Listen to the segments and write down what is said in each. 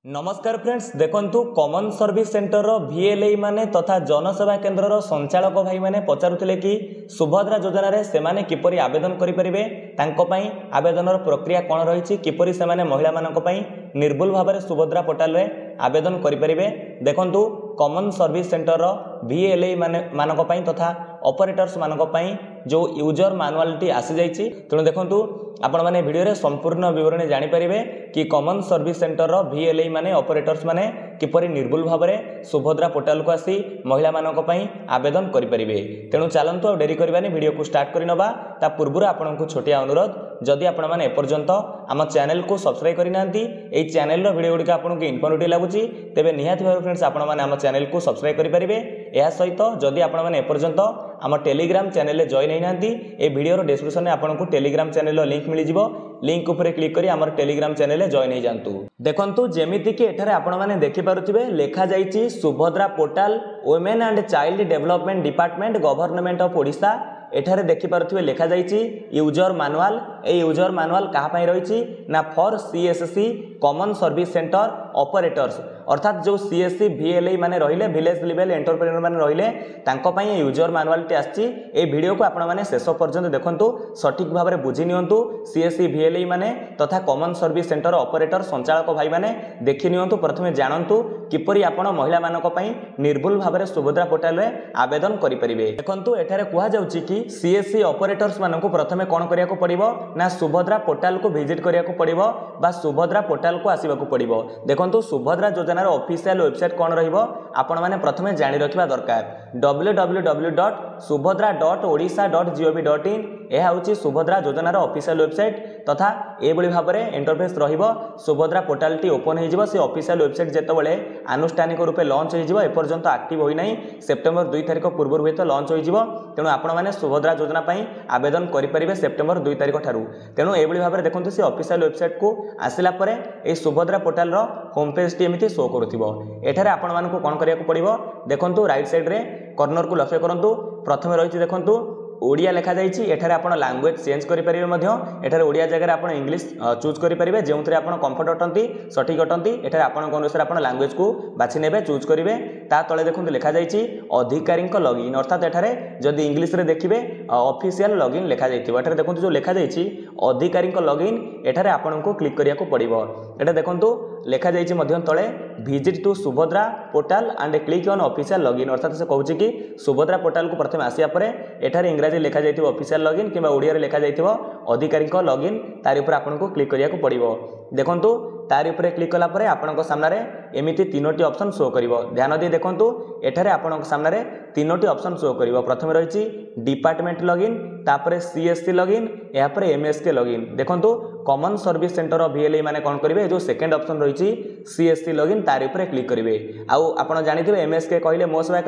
नमस्कार फ्रेंड्स देखंतु common service centre वीएलआई माने तथा जनसेवा केन्द्र संचालक भाई माने पचारुथिले कि सुभद्रा योजना रे सेमाने किपरि आवेदन करि परिबे तांको पई आवेदनर प्रक्रिया कोन रहिछि किपरि सेमाने महिला मानक पई निर्भुल भाबरे सुभद्रा पोर्टल रे आवेदन करि परिबे। देखंतु कॉमन सर्विस सेंटर वीएलआई मानक पई तथा ऑपरेटर्स मानक पई जो यूजर मैनुअलिटी आसी जाइछि तेणु देखंतु आपण माने वीडियो रे संपूर्ण विवरणी जानि परिबे कि कॉमन सर्विस सेंटर वीएलआई माने ऑपरेटर्स माने किपरि निर्भुल भाबरे सुभद्रा पोर्टल को आसी महिला मानक पई आवेदन करि परिबे। तेणु चलंतु डेरी करबानी वीडियो को स्टार्ट करि नबा ता पूर्वरु आपनकु छोटिया अनुरोध जदि आपण माने एपर्यंत आम चैनल को सब्सक्राइब करि नांती एई चैनल रो वीडियो गुडी आपनकु इन्फॉर्मेटिव लागुची तेबे निहाती भाबे फ्रेंड्स आपण माने आम चैनल को सब्सक्राइब करि परिबे। एहा सहित जदि आपण माने एपर्यंत आम टेलीग्राम चैनल रे जॉइन होइनांती ए वीडियो रो डिस्क्रिप्शन में आपनकु टेलीग्राम चैनल रो लिंक मिलि जिवो लिंक ऊपर क्लिक करी हमर टेलीग्राम चैनल रे जॉइन हो जांतु। देखंतु जेमिति कि एठारे आपण माने देखि पारुथिबे लेखा जाईची Subhadra portal women and child development department government of Odisha. एठारे देखि पारुथिबे लेखा जाईची यूजर मैनुअल। ए यूजर मैनुअल कहा पई रहिची ना for CSC common service center operators अर्थात जो सीएससी वीएलआई माने रहिले विलेज लेवल एंटरप्रेन्योर माने रहिले तांको पई यूजर मैनुअलटी आछि। ए वीडियो को आपण माने शेष पर्यंत देखंतु सठिक भाबरे बुझि नियंतु सीएससी वीएलआई माने तथा कॉमन सर्विस सेंटर ऑपरेटर संचालक भाई माने देखि नियंतु प्रथमे जानंतु किपरि आपण महिला मानक पई निर्भुल भाबरे सुभद्रा पोर्टल रे आवेदन करि परिबे। देखंतु एठारे कुहा जाउछि कि सीएससी ऑपरेटर्स मानकु प्रथमे कोन करिया को पड़िबो ना सुभद्रा पोर्टल को विजिट करिया को पड़िबो बा सुभद्रा पोर्टल को आसीबा को पड़िबो। देखंतु सुभद्रा योजनार ऑफिशियल वेबसाइट कोन रहिबो आपण माने प्रथमे जानि रखिबा दरकार www.subhadra.odisha.gov.in एहा होची सुभद्रा योजनार ऑफिशियल वेबसाइट तथा एबोली भाबरे इंटरफेस रहिबो। सुभद्रा पोर्टल टी ओपन हे जिवो से ऑफिशियल वेबसाइट जेतबेले आनुष्ठानिक रूपे लॉन्च हे जिवो एपर्यंत एक्टिव होई नै सेप्टेम्बर 2 तारिख पूर्व हुए तो लॉन्च हो जिवो। तेणु आपण माने सुभद्रा योजना पई आवेदन करि परिबे सेप्टेम्बर 2 तारिख ठारू। तेणु एबोली भाबरे देखंतु से ऑफिशियल वेबसाइट को आसिला परे ए सुभद्रा पोर्टल रो होम पेज टी एमिति शो करूथिबो। एठारे आपण मानकु कोन करिया को पड़िबो देखंतु राइट साइड रे कॉर्नर को लक्ष्य करंतु प्रथमे रहिछि देखंतु ओडिया लेखा जाइछि। एठारे आपण लैंग्वेज चेंज करि परिबे मध्य एठारे ओडिया जगह रे आपण इंग्लिश चूज करि परिबे जेउथरे आपण कंफर्ट अटंती सठिक अटंती एठारे आपण कोन अनुसार आपण लैंग्वेज को बाछि नेबे चूज करिवे। ता तळे देखंतु लेखा जाइछि अधिकारी को लॉगिन अर्थात एठारे जदि इंग्लिश रे देखिबे ऑफिशियल लॉगिन लेखा जाइथिबो। एठारे देखंतु जो लेखा जाइछि अधिकारी को लॉगिन एठारे आपण को क्लिक करिया को पड़िबो। एटा देखंतु लेखा जाइछि मध्य तळे visit to Subhadra portal and click on official login अर्थात से कहूछि कि सुभद्रा पोर्टल को प्रथम आसिया परे एठारे इंग्रजी लेखा जाइथिबो ऑफिशियल लॉगिन किबा ओडिया रे लेखा जाइथिबो अधिकारी को लॉगिन तारि ऊपर आपण को क्लिक करिया को पड़िबो। देखंतु तारि ऊपर क्लिक कला परे आपण को सामने रे एमिति तीनोटी ऑप्शन शो करिवो। ध्यान दे देखंतु एठारे आपण को सामने रे तीनोटी ऑप्शन शो करिवो। प्रथमे रहिछि डिपार्टमेंट लॉगिन तापरे सीएससी लॉगिन या पर एमएसके लॉगिन। देखंतु कॉमन सर्विस सेंटर वीएलआई माने कोन करिवे जो सेकंड ऑप्शन रहिछि सीएससी लॉगिन तारि ऊपर क्लिक करिवे। आउ आपण जानिथिबे एमएसके कहिले मो सेवा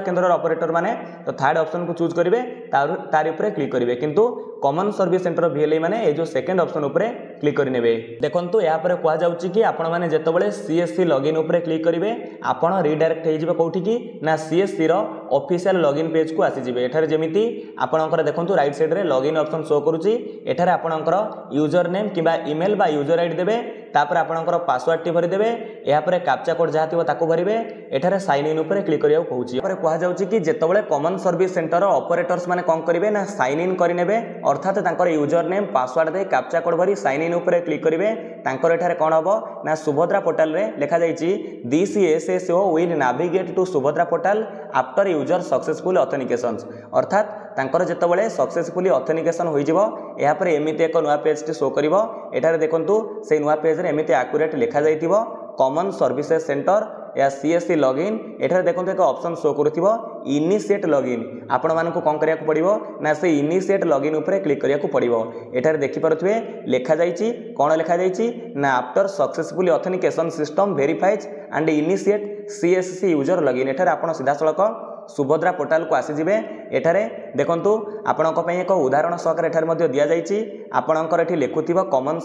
केन्द्र ऑपरेटर माने तो थर्ड ऑप्शन को चूज करिवे तारि ऊपर क्लिक करिवे किंतु कॉमन सर्विस सेंटर वीएलआई माने ए जो सेकंड ऑप्शन ऊपर क्लिक करि नेबे। देखंतु या पर कुआ जाउछि कि आपण माने जेतबेले सीएससी लॉगिन ऊपर क्लिक करिवे आपण रिडायरेक्ट हे जिवे कोठी कि ना सीएससी रो ऑफिशियल लॉगिन पेज को आसी जिवे। एठारे जेमिति आपणकर देखंतु राइट साइड रे लॉगिन ऑप्शन शो करूछि एठारे आपणकर यूजर नेम किबा ईमेल बा यूजर आईडी देबे तापर आपणकर पासवर्ड टी भरि देबे या पर कैप्चा कोड जहा थिबो ताको भरिबे एठारे साइन इन ऊपर क्लिक करिया कहूछि। पर कुआ जाउछि कि जेतबेले कॉमन सर्विस सेंटर ऑपरेटर्स माने कोन करिवे ना साइन इन करि नेबे अर्थात तांकर यूजर नेम पासवर्ड दे कैप्चा कोड भरि साइन इन ऊपर क्लिक करिवे तांकर एठारे कोन हबो ना सुभद्रा पोर्टल रे लेखा जाइछि this SSO will navigate to Subhadra portal after user successful authentication अर्थात तांकर जेतबेले सक्सेसफुली ऑथेंटिकेशन होई जिवो या पर एमिति एक नुवा पेज टी शो करिवो। एठारे देखंतु से नुवा पेज रे एमिति एक्यूरेट लेखा जाइथिबो कॉमन सर्विसेज सेंटर या सीएससी लॉगिन। एठारे देखंतु एक ऑप्शन शो करूथिबो इनिशिएट लॉगिन आपण मानकु कोन करिया को पड़िबो ना से इनिशिएट लॉगिन ऊपर क्लिक करिया को पड़िबो। एठारे देखि पारुथबे लेखा जाइछि कोन लेखा जाइछि ना after successfully authentication system verifies and initiate CSC user login. एठारे आपण सीधा सळक सुभद्रा पोर्टल को आसी जिवे। एठारे देखंतु आपणक पई एक उदाहरण सहकार एठारे मध्ये दिया जाइछि आपणकर एठी लेखुथिबो कॉमन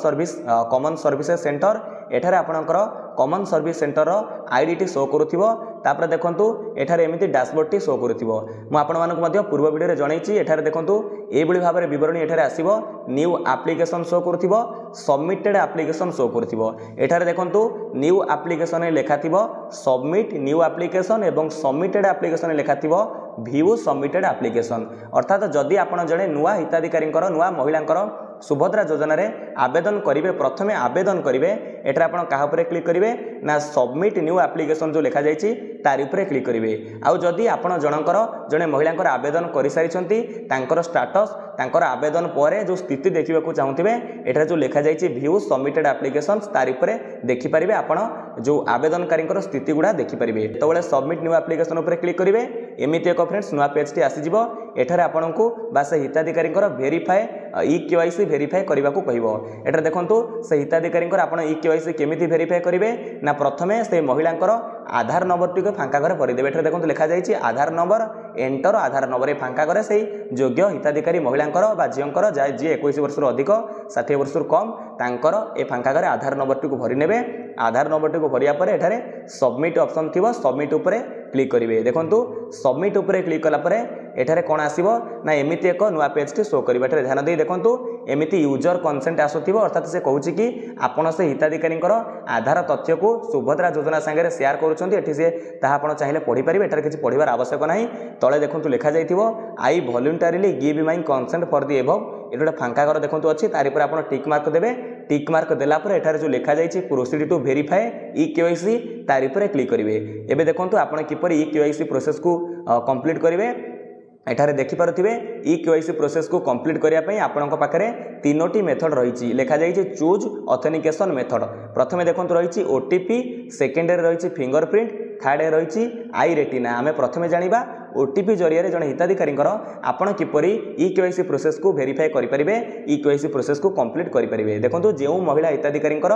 सर्विसेज सेंटर एठारे आपणकर common service center ID show करूथिबो तापर देखंतु एठारे एमिति डैशबोर्ड टी शो करूथिबो मु आपण मानकु मध्ये पूर्व वीडियो रे जणैछि एठारे देखंतु एबोली भाबरे विवरणी एठारे आसीबो न्यू एप्लिकेशन शो करूथिबो सबमिटेड एप्लिकेशन शो करूथिबो एठारे देखंतु न्यू एप्लिकेशन लेखा थिबो सबमिट न्यू एप्लिकेशन एवं सबमिटेड एप्लिकेशन लेखा थिबो व्यू सबमिटेड एप्लिकेशन अर्थात जदि आपण जणे नुआ हिताधिकारींकर नुआ महिलांकर सुभद्रा योजना रे आवेदन करिवे प्रथमे आवेदन करिवे एटा आपण काहा उपरे क्लिक करिवे ना सबमिट न्यू एप्लिकेशन जो लेखा जायछि तारि उपरे क्लिक करिवे आउ जदि आपण जनकर जणे महिलांकर आवेदन करि सारिछंती तांकर स्टेटस तांकर आवेदन परे जो स्थिति देखिबा को चाहुथिबे एटा जो लेखा जायछि व्यू सबमिटेड एप्लिकेशंस तारि उपरे देखि परिबे आपण जो आवेदनकारींकर स्थिति गुडा देखि परिबे तबले सबमिट न्यू एप्लिकेशन उपरे क्लिक करिवे एमिति एक फ्रेंड्स नुआ पेज टी आसी जिवो एठारे आपनकु बासे हिताधिकारींकर वेरीफाई ई केवाईसी वेरीफाई करबा को कहबो एठारे देखंतु से हिताधिकारींकर आपण ई केवाईसी केमिति वेरीफाई करिवे ना प्रथमे से महिलांकर आधार नंबर टी को फांका घरे भरि देबे एठारे देखंतु लेखा जायछि Aadhaar number enter Aadhaar number ए फांका घरे सेही योग्य हिताधिकारी महिलांकर बा जियंकर जे 21 वर्ष अधिक 60 वर्ष कम तांकर ए फांका घरे आधार नंबर टी को भरि नेबे आधार नंबर टी को भरिया परे एठारे सबमिट ऑप्शन थिबो सबमिट उपरे क्लिक करिवे देखंतु सबमिट उपरे क्लिक कला परे एठारे कोन आसीबो ना एमिति एक नुआ पेज टी शो करिबा एठारे ध्यान देई देखंतु एमिति यूजर कंसेंट आसुथिबो अर्थात से कहूछि कि आपण से हिताधिकारींकर आधार तथ्य को सुभद्रा योजना संगे शेयर करूछंती एठी से ताहा आपण चाहिले पढि परिबे एठारे किछि पढिबार आवश्यक नाही तळे देखंतु लेखा जाइथिबो I voluntarily give my consent for the above एटा फांका घर देखंतु अछि तारि पर आपण टिक मार्क देबे टिक मार्क देला पर एठारे जो लेखा जाइछि proceed to verify e KYC तारि पर क्लिक करिवे एबे देखंतु आपण किपर ई केवाईसी प्रोसेस को कंप्लीट करिवे एठारे देखि पारुथिबे ई केवाईसी प्रोसेस को कंप्लीट करिया पई आपनक पाखरे तीनोटी मेथड रहिछि लेखा जाइछि चूज ऑथेंटिकेशन मेथड प्रथमे देखंतु रहिछि ओटीपी सेकेंड रे रहिछि फिंगरप्रिंट थर्ड रे रहिछि आई रेटिना आमे प्रथमे जानिबा ओटीपी जरिया जन हिताधिकारींकर आपण किपरि ई केवाईसी प्रोसेस को वेरीफाई करि परिबे ई केवाईसी प्रोसेस को कंप्लीट करि परिबे देखंतु जेउ महिला हिताधिकारींकर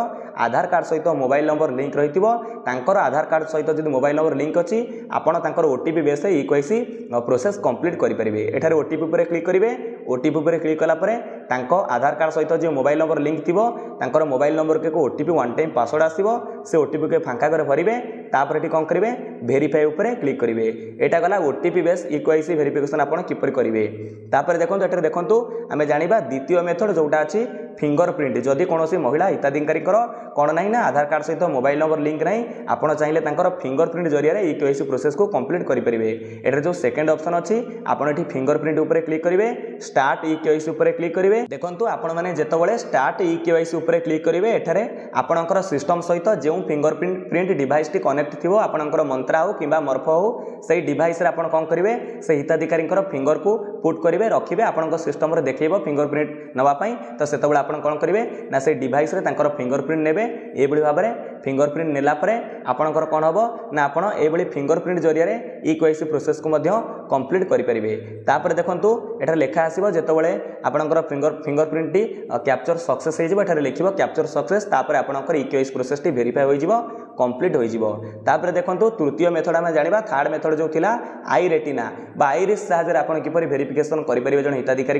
आधार कार्ड सहित मोबाइल नंबर लिंक रहितिबो तांकर आधार कार्ड सहित जदि मोबाइल नंबर लिंक अछि आपण तांकर ओटीपी बेस ई केवाईसी प्रोसेस कंप्लीट करि परिबे एठारे ओटीपी ऊपर क्लिक करिवे ओटीपी ऊपर क्लिक कला परे तांको आधार कार्ड सहित जो मोबाइल नंबर लिंक थिबो तांकर मोबाइल नंबर के ओटीपी वन टाइम पासवर्ड आसीबो से ओटीपी के फांका करे भरिबे तापर एटी कोन करिवे वेरीफाई ऊपर क्लिक करिवे एटा गला OTP base e KYC verification आपण किपर करिवे तापर देखंतु एटारे देखंतु आमे जानिबा द्वितीय मेथड जोटा अछि फिंगरप्रिंट जदि कोनोसी महिला हिताधिकारीकर कोन नाही ना आधार कार्ड सहित मोबाइल नंबर लिंक नाही आपण चाहिले तांकर फिंगरप्रिंट जरिया रे ई केवाईसी प्रोसेस को कंप्लीट करि परिबे एटारे जो सेकंड ऑप्शन अछि आपण एठी फिंगरप्रिंट ऊपर क्लिक करिवे स्टार्ट ई केवाईसी ऊपर क्लिक करिवे देखंतु आपण माने जेतबळे स्टार्ट ई केवाईसी ऊपर क्लिक करिवे एठारे आपणकर सिस्टम सहित जेउ फिंगरप्रिंट डिवाइस टी कनेक्ट थिबो आपणकर मंत्रा हो किबा मर्फ हो सेही डिवाइस रे आपण कोन करिवे से हिताधिकारीकर फिंगर को पुट करिवे रखिबे आपणकर सिस्टम रे देखैबो फिंगरप्रिंट नवा पई तो सेतबळे आपण कोन करिवे ना से डिवाइस रे तांकर फिंगरप्रिंट नेबे ए बळी भाबरे फिंगरप्रिंट नेला परे आपणकर कोन हबो ना आपण ए बळी फिंगरप्रिंट जरिया रे ई केवाईसी प्रोसेस को मध्य कंप्लीट करि परिबे तापर देखंतु एटा लेखा आसीबो जेतबळे आपणकर फिंगरप्रिंट टी कैप्चर सक्सेस हे जिवो एटा लिखिबो कैप्चर सक्सेस तापर आपणकर ई केवाईसी प्रोसेस टी वेरीफाई होई जिवो कंप्लीट होई जिवो तापर देखंतु तृतीय मेथड हम जानिबा थर्ड मेथड जो थिला आई रेटिना बा आईरिस साहाय्य आपण किपरि वेरिफिकेशन करि परिबे जण हिताधिकारी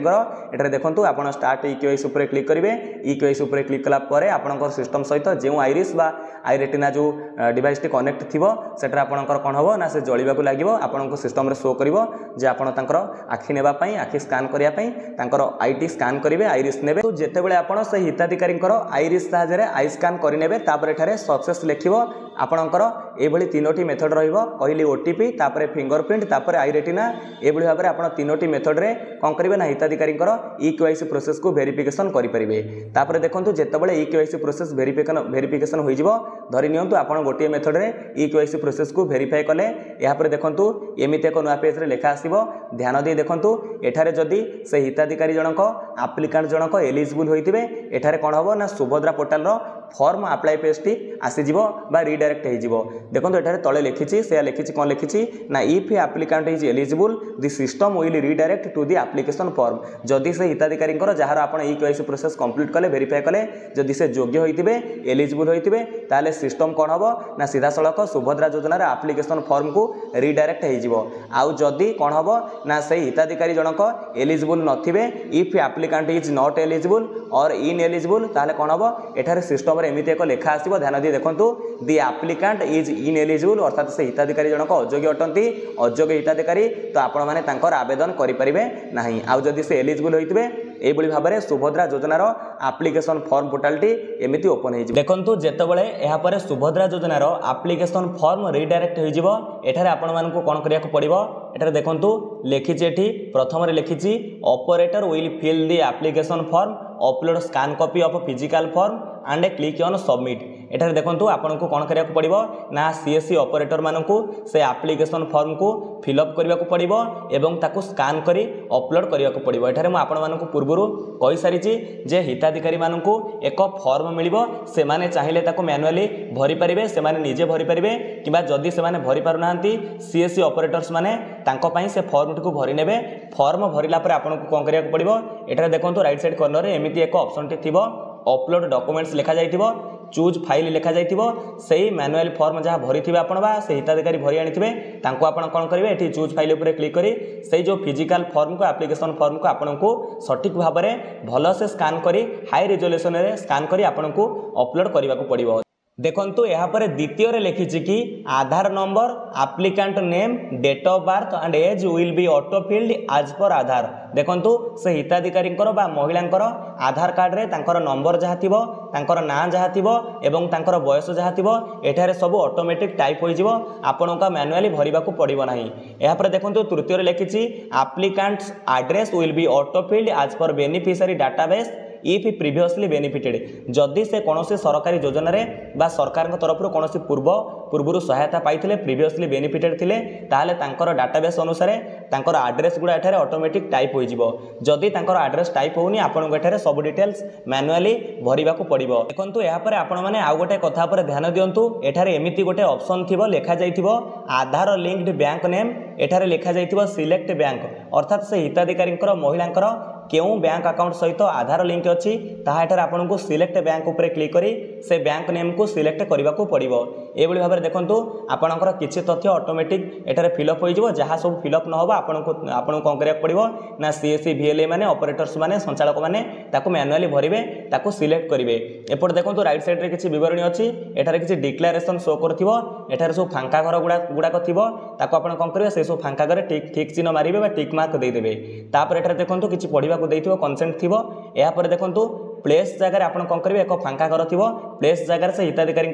एटारे देखंतु आपण स्टार्ट ई केवाईसी ऊपर क्लिक करिवे ई केवाईसी ऊपर क्लिक कला परे आपणकर सिस्टम सहित जेउ आईरिस बा आई रेटिना जो डिवाइस टी कनेक्ट थिबो सेटा आपणकर कोन हबो ना से जळिबा को लागिवो आपणको सिस्टम रे शो करिवो जे आपण तांकर आखि नेबा पई आखि स्कैन करिया पई तांकर आईटी स्कैन करिवे आईरिस नेबे तो जेतेबेले आपण से हिताधिकारींकर आईरिस साहाय्य रे आई स्कैन करि नेबे तापर एठारे सक्सेस लेखिवो आपणकर ए भली तीनोटी मेथड रहिबो कहली ओटीपी तापर फिंगरप्रिंट तापर आई रेटिना ए भली भाबरे आपण तीनोटी मेथड रे कोन करिवे ना हिताधिकारींकर ई केवाईसी प्रोसेस को वेरिफिकेशन करि परिबे तापर देखंतु जेतेबेले ई केवाईसी प्रोसेस वेरिफिकेशन होई जिवो धरि नियंतु आपण गोटे मेथड रे ई केवाईसी प्रोसेस को वेरीफाई कले या पर देखंतु एमिते को नुआ पेज रे लेखा आसीबो ध्यान दे देखंतु एठारे जदी से हिताधिकारी जनक एप्लिकेंट जनक एलिजिबल होइतिबे एठारे कोन हबो ना सुभद्रा पोर्टल रो फॉर्म अप्लाई पेज टी आसी जिवो बा रिडायरेक्ट हे जिवो देखंतु एठारे तळे लिखिछि से लिखिछि कोन लिखिछि ना if applicant is eligible the system will redirect to the application form जदी से हिताधिकारींकर जहार आपण ई केवाईसी प्रोसेस कंप्लीट कले वेरीफाई कले जदी से योग्य होइतिबे एलिजिबल होइतिबे ताले सिस्टम कोन हबो ना सीधा सळक सुभद्रा योजना रे एप्लिकेशन फॉर्म को रिडायरेक्ट हे जिवो आउ जदी कोन हबो ना से हिताधिकारी जनक एलिजिबल नथिबे if applicant is not eligible or in eligible ताले कोन हबो एठारे सिस्टम एमती एक लेखा आसो ध्यान दी देखो दि आप्लिकांट इज इनएलिजिबल अर्थात से हिताधिकारी जनक अयोग्य अटंती अयोग्य हिताधिकारी तो आपण मैंने आवेदन करेंगे ना आउ जदि से एलिजिबल होते ये भाव में सुभद्रा योजनार आप्लिकेशन फॉर्म पोर्टालटी एमती ओपन हो देखो जितेबाला यहाँ सुभद्रा योजनार आप्लिकेशन फॉर्म रिडायरेक्ट होठार आपण मानक कौन करा पड़ो एठार देखु लिखी प्रथम लिखी operator will fill the application form upload scan copy of physical form and click on submit एठार देखो आपन को कौन करा पड़ो ना सीएससी ऑपरेटर मानक से एप्लिकेशन फॉर्म को फिलअप करने को पड़ो एवं ताकू स्कैन करी अपलोड करने को पड़ो एठार मुझे आपण मानक पूर्व कही सारी जे हिताधिकारी मानक एक फॉर्म मिलिबो से माने चाहिए ताकू मैनुअली भरी पारिबे से माने निजे भरी पारिबे किबा जदि से माने भरी पारु नांती सीएससी ऑपरेटर्स माने तांको पई से फॉर्म को भरी नेबे फॉर्म भरिला पर आपन को कौन करिया पड़ो एठार देखो राइट साइड कॉर्नर रे एमिति एक ऑप्शन टी थिबो अपलोड डॉक्यूमेंट्स लिखा जाइथिबो चूज फाइल लिखा जाइथिबो सेही मैनुअल फॉर्म जहाँ भरी थिबे आपण बा से हिताधिकारी भरी आनिथिबे तांको आपण कोन करिवे एठी चूज फाइल ऊपर क्लिक करी सेही जो फिजिकल फॉर्म को एप्लिकेशन फॉर्म को आपण को सटीक भाव में भल से स्कैन करी हाई रिजोल्यूशन रे स्कैन करी आपण को अपलोड करने को पड़ो देखंतु यहाँ पर द्वितीय लिखी कि Aadhaar number applicant name date of birth and age will be auto filled as per Aadhaar देखंतु से हिताधिकारी बा महिलांकर आधार कार्ड रे तांकर नंबर जहाँ थिबो तांकर नाम जहाँ थिबो एवं तांकर बयस जहाँ थिबो एठारे सब ऑटोमेटिक टाइप हो जिवो आपन का मैनुअली भरिबा को पड़िबो नाही यहाँ पर देखंतु तृतीय लिखी applicant's address will be auto filled as per beneficiary database if previously benefited जदि से कौन सरकारी योजना रे बा सरकार तरफ कौन पूर्व सहायता पाई प्रिवियसली बेनिफिटेड थिले ताले तांकर डाटाबेस अनुसार तांकर एड्रेस गुड़ा एठारे ऑटोमेटिक टाइप हो जिवो जदि तांकर एड्रेस टाइप होनी आपन को एठारे सब डिटेल्स मैनुअली भरिबा को पड़िबो देखंतु यहाँ पर आपण माने आउ गोटे कथा पर ध्यान दियंतु एठारे एमिति गोटे ऑप्शन थिबो लेखा जाइथिबो आधार लिंक्ड बैंक नेम एठारे लेखा जाइथिबो सिलेक्ट बैंक अर्थात से हिताधिकारी महिलांकर केउं बैंक अकाउंट सहित आधार लिंक अच्छी ताहा एठार आपन को सिलेक्ट बैंक ऊपर क्लिक करी से बैंक नेम को सिलेक्ट करने को पड़ो ये भाव में देखो आपणकर किसी तथ्य ऑटोमेटिक एठार फिलअप हो जहाँ सब फिलअप न हो आपन कौन करा पड़ो ना सीएससी वीएलए माने ऑपरेटर्स माने संचालक माने ताको मैनुअली भरिबे ताको सिलेक्ट करेंगे एपट देखो राइट साइड रे किसी विवरणी अच्छी एठार किसी डिक्लेरेशन शो करथिबो एठार सब फांका घर गुड़ाक थिबो ताको आपन कौन करेंगे से सब फांका घर ठीक चिन्ह मारिबे बा टिक मार्क देदेवे तापर एठार देखो किसी पढ़ा कंसेंट थी यापर देखो प्लेस जगह आप कौन करेंगे एक फांका घर थी प्लेस जगह से हिताधिकारी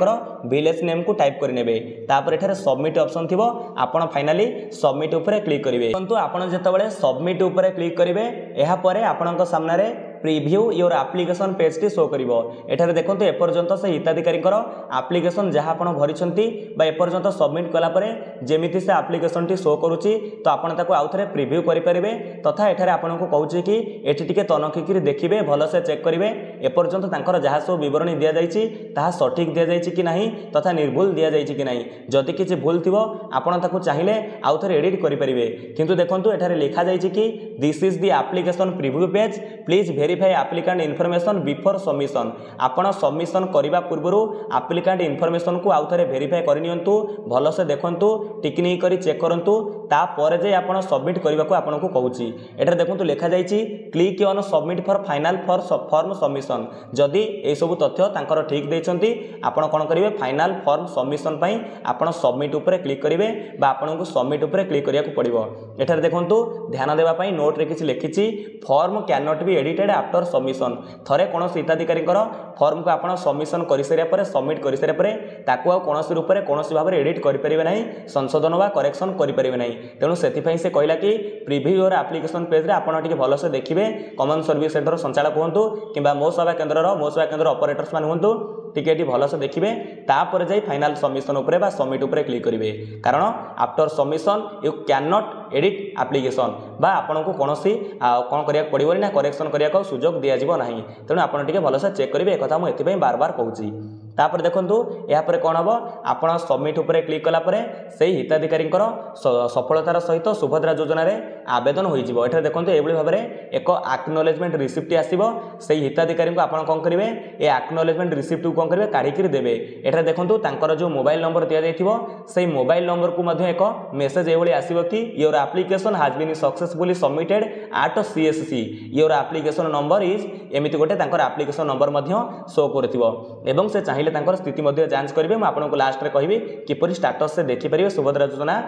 विलेज नेम को टाइप करेंगे तापर एठारे सबमिट ऑप्शन थी आपड़ फाइनाली सबमिट उपर क्लिक करेंगे किंतु आपड़ जिते सबमिट उपर क्लिक करेंगे यापर आपण सामने प्रिव्यू योर एप्लिकेशन पेज टी शो करिवो एठारे देखंतु एपर्यंत से हिताधिकारी एप्लिकेशन जहाँ आपण भरिछंती बा एपर्यंत सबमिट कला परे जेमिति से एप्लिकेशन टी शो करूची तो आपण ताको आउ थरे प्रिव्यू करि परिबे तथा एठारे आपण को कहूची कि एठी टिके तनखि कि देखिबे भलो से चेक करिवे एपर्यंत तांकर जहाँ सब विवरणी दिया जाइछि ताहा सठिक दिया जाइछि कि नाही तथा निर्भुल दिया जाइछि कि नाही जदि किछि भूल थिबो आपण ताको चाहिले आउ थरे एडिट करि परिबे किंतु देखंतु एठारे लिखा जाइछि कि this is the application preview page please verify applicant information before submission आपण सबमिशन करबा पूर्व एप्लिकेंट इनफॉरमेशन को आउ थरे वेरीफाई करनियंतु भलो से देखंतु टिकनी करी चेक करंतु ता परे जे आपण सबमिट करबा को आपण को कहूची एटा देखंतु लिखा जाइछि click on submit for final form submission जदि ए सब तथ्य तांकर ठीक दैछंती आपण कोन करिवे फाइनल फॉर्म सबमिशन पई आपण सबमिट ऊपर क्लिक करिवे बा आपण को सबमिट ऊपर क्लिक करिया को पड़िबो एटा देखंतु ध्यान देबा पई नोट रे किछि लिखिछि form cannot be edited after submission थरे कौन हिताधिकारी फॉर्म को आप सबमिशन कर सारे पर सबमिट कर सारे पर ताकू कौन रूप में कौन भाव में एडिट करेंगे ना संशोधन व करेक्शन करेंगे ना तेणु से कहला कि प्रिव्यू योर एप्लिकेशन पेज रे आपन टिके भल से देखिए कॉमन सर्विस सेंटर संचालक हूँ कि मो सेवा केन्द्र ऑपरेटर्स मान हूँ टिके भल से देखिए तापर जाई फाइनल सबमिशन उपरे बा सबमिट उपरे क्लिक करेंगे कारण after submission you can not edit application बा आपन को कौन कौन करिया पड़िबोनी ना करेक्शन करिया को सुजोग दिया जिवो नाही तेणु आपन टिके भल से चेक करेंगे एक कथा मु एथि बार बार कहूची। तापर देखंतु या पर कोन हबो आपण सबमिट उपरे क्लिक कला परे सेही हिताधिकारींकर सफलतार सहित सुभद्रा योजना रे आवेदन होई जिवो। एठा देखंतु एबळी भाबरे एक एक्नॉलेजमेंट रिसिप्ट आसीबो सेही हिताधिकारी को आपण कोन करिवे ए एक्नॉलेजमेंट रिसिप्ट को कोन करिवे काढी कि देबे। एठा देखंतु तांकर जो मोबाइल नंबर दिया जाइथिबो सेही मोबाइल नंबर को मध्ये एक मेसेज एबळी आसीबो कि your application has been successfully submitted at CSC your application number is एमिति गोटे तांकर एप्लीकेशन नंबर मध्ये शो करथिबो एवं से चाहिए तांकर स्थिति मध्ये जांच करिवे। म आपनको लास्ट रे कहिबी किपरि स्टेटस से देखि परिबे सुभद्रा योजना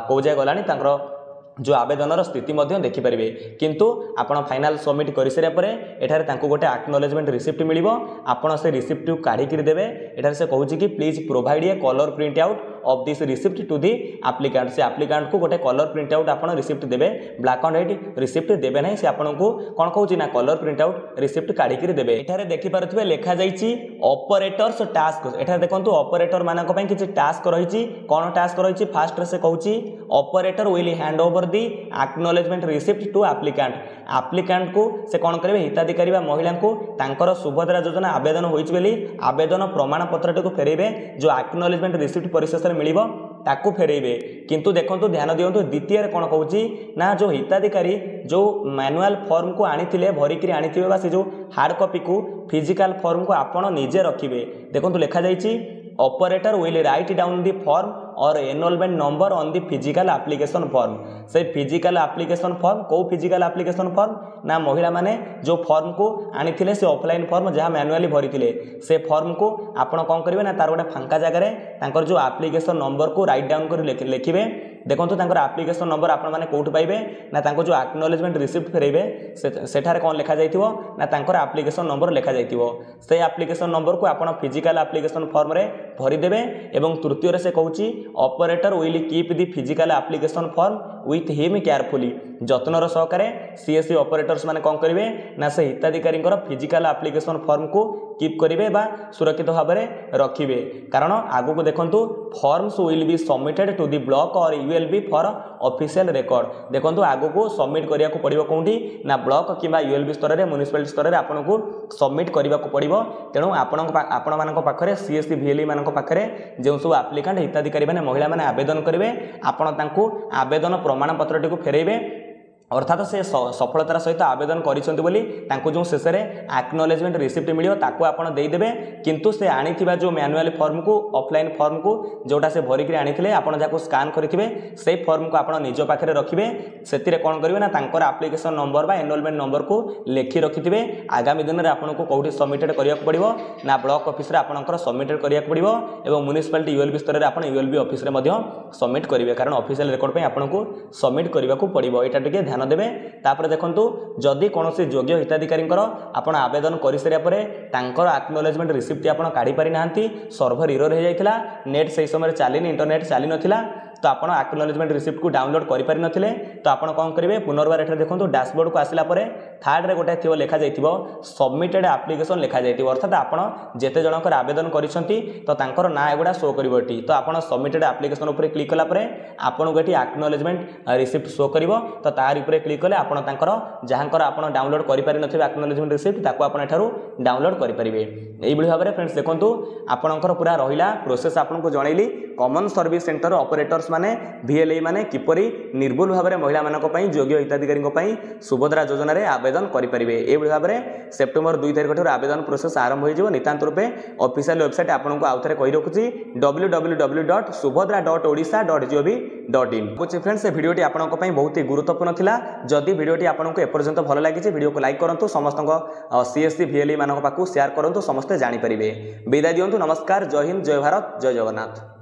को जाय गलानी तांकर जो आवेदन स्थिति देखि पारे किंतु आपण फाइनल सबमिट कर सारा पर एठारे तांको गोटे एक्नॉलेजमेंट रिसिप्ट मिलिबो आपण से रिसिप्ट काढी कि देबे। एठारे से कहूची कि please provide a colour print out of this receipt to the applicant से एप्लिकेंट को गोटे कलर प्रिंट आउट आपण रिसिप्ट देबे ब्लैक एंड व्हाइट रिसिप्ट देबे नै से आपण को कोन कहूची ना कलर प्रिंट आउट रिसिप्ट काढी कि देबे। एठारे देखि पारथबे लेखा जाईची ऑपरेटर्स टास्क। एठारे देखंतु ऑपरेटर मानक पई किछि टास्क रहिची कोन टास्क रहिची फास्ट रे से कहूची operator will hand over the acknowledgement receipt to applicant को से कौन करेंगे हिताधिकारी महिला को तांकर सुभद्रा योजना आवेदन होइछ बेली आवेदन प्रमाण पत्र को फेरेबे जो एक्नॉलेजमेंट रिसिप्ट परिशेष में मिलिबो ताकू फेरेबे। किंतु देखंतु ध्यान दियंतु द्वितीय कौन कहूची ना जो हिताधिकारी जो मैनुअल फॉर्म को आनीथिले भरिकरी आनीथिबे बा से जो हार्ड कॉपी को फिजिकल फॉर्म को आपण निजे रखिबे। देखंतु लेखा जाईची operator will write down the form or enrolment number on the physical application form. से फिजिकल एप्लिकेशन फॉर्म को फिजिकल एप्लिकेशन फॉर्म ना महिला माने जो फॉर्म को आनीथिले से ऑफलाइन फॉर्म जहाँ मैनुअली भरिथिले से फॉर्म को आपण कौन करेंगे ना तार गोटे फांका जगह तांकर जो एप्लिकेशन नंबर को राइट डाउन कर लिखिबे। देखंतु तांकर एप्लिकेशन नंबर आपण माने कोउठ पाइबे ना तांको जो एक्नॉलेजमेंट रिसिप्ट फेरेबे सेठारे कोन लेखा जाइथिबो ना तांकर एप्लिकेशन नंबर लेखा जाइथिबो से एप्लिकेशन नंबर को आपण फिजिकल एप्लिकेशन फॉर्म रे भरि देबे। एवं तृतीय रे से कहूची operator will keep the physical application form with him carefully जत्नर सहकारे सीएससी ऑपरेटर्स माने कोन करिवे ना से हिताधिकारी फिजिकल एप्लिकेशन फॉर्म को कीप करिवे बा सुरक्षित भाव में रखिबे। कारण आगु को देखंतु forms will be submitted to the block और यूएलबी फॉर ऑफिशियल रिकॉर्ड। देखंतु आगु को सबमिट करिया को पड़िबो कोंठी ना ब्लॉक किबा यूएलबी स्तर रे म्युनिसिपलिटी स्तर रे आपन को सबमिट करिया को पड़िबो। तेणु आपण मानक पाखरे सीएससी वीएलई मानक पाखरे जे सब एप्लिकेंट हिताधिकारी माने महिला माने आवेदन करिवे आपण तांको आवेदन प्रमाण पत्र टी को फेरेबे अर्थात से सफलतार सहित आवेदन करिसेंति बोली तांको जो शेष में एक्नॉलेजमेंट रिसिप्ट मिलियो ताको आपण देई देबे। किंतु से आनीथिबा जो मैनुअल फॉर्म को ऑफलाइन फॉर्म को जोटा से भरिकरी आनीथिले आपण जाको स्कैन करिथिबे से फॉर्म को आपण निज पाखरे रखिबे। सेतिरे कोन करिवे ना तांकर एप्लिकेशन नंबर बा एनरोलमेंट नंबर को लेखि रखिथिबे। आगामी दिन रे आपण को कोठी सबमिटेड करिया को पड़िबो ना ब्लॉक ऑफिस रे आपणकर सबमिटेड करिया को पड़िबो एवं म्युनिसिपलिटी यूएलबी स्तर रे आपण यूएलबी ऑफिस रे मध्ये सबमिट करिवे। कारण ऑफिशियल रिकॉर्ड पे आपण को सबमिट करिवा को पड़िबो एटा टिके ध्यान देबे। तापर देखंतु जदि कोनोसी योग्य हिताधिकारी आपण आवेदन करि सारा परे तांकर एक्नॉलेजमेंट रिसिप्ट आपण काढी पारि नांती सर्वर एरर हो जाइथिला नेट सही समय चलिनी इंटरनेट चली नथिला तो आपण एक्नॉलेजमेंट रिसिप्ट को डाउनलोड करि पारि नथिले तो आपण कोन करिवे पुनर्बार एठे देखंतु डैशबोर्ड को आसिला परे थर्ड रे गोटे थिबो लेखा जाइथिबो सबमिटेड एप्लिकेशन लेखा जाइथिबो अर्थात आपण जेते जनकर आवेदन करिसंती तो तांकर ना एगुडा शो करिवोटी तो आपण सबमिटेड एप्लिकेशन ऊपर क्लिक कला परे आपण गोटी एक्नॉलेजमेंट रिसिप्ट शो करिवो तो तार ऊपर क्लिक कले आपण तांकर जहांकर आपण डाउनलोड करि पारि नथिबे एक्नॉलेजमेंट रिसिप्ट ताको आपण एठारू डाउनलोड करि परिबे। एई बळी भाबरे फ्रेंड्स देखंतु आपणकर पूरा रहिला प्रोसेस आपण को जणैली कॉमन सर्विस सेंटर ऑपरेटर्स माने वीएलई माने किपरि निर्भुल भाबरे महिला मानक पई योग्य हिताधिकारी पई सुभद्रा योजना रे आवेदन करि परिबे। एई बळी भाबरे सेप्टेम्बर 2 तारिख ठर आवेदन प्रोसेस आरंभ होई जिवो। नितांत रूपे ऑफिशियल वेबसाइट आपण को आउथरे कहि रखुची www.subhadra.odisha.gov.in। कुछ फ्रेंड्स ए वीडियोटी आपण को पई बहुत ही गुरुत्वपूर्ण थिला। जदि वीडियोटी आपण को एपर्यंत भल लागिछि वीडियो को लाइक करंतु समस्त सीएससी वीएलई मानक पाकू शेयर करंतु समस्त जानि परिबे। विदाय दियंतु नमस्कार जय हिंद जय भारत जय जगन्नाथ।